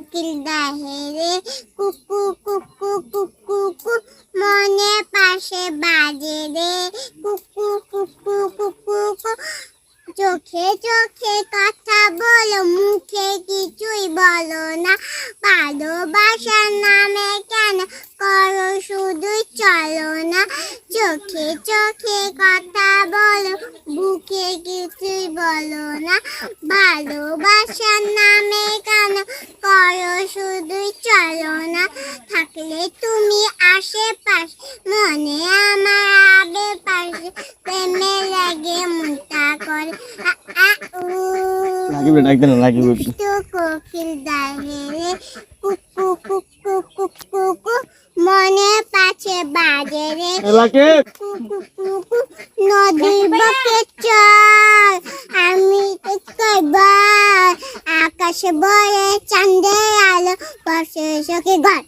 কোকিল ডাহে রে কুকু কুকু কুকু কু মনে পাশে বাজে রে কুকু কুকু কুকু কু চোখে চোখে কথা বলো মুখে কিছুই বলো না ভালোবাসার নামে কেন করো শুধু চলো না চোখে চোখে কথা বলো বুকে কিছুই বলো না ভালোবাসার নামে কেন করো শুধু চলো না থাকলে তুমি আশেপাশে মনে আমার আবে পাশে প্রেমে লাগে মুন্তা করে লাগিবে ডাক দেন লাগিবে তো কোকিল ডাহে রে কুকু কুকু কুকু কু মনে পাছে বাজে রে এলাকে কুকু কুকু নদীর বুকে চল আমি তো কইবার আকাশে বলে চাঁদের আলো বর্ষে সখী ঘর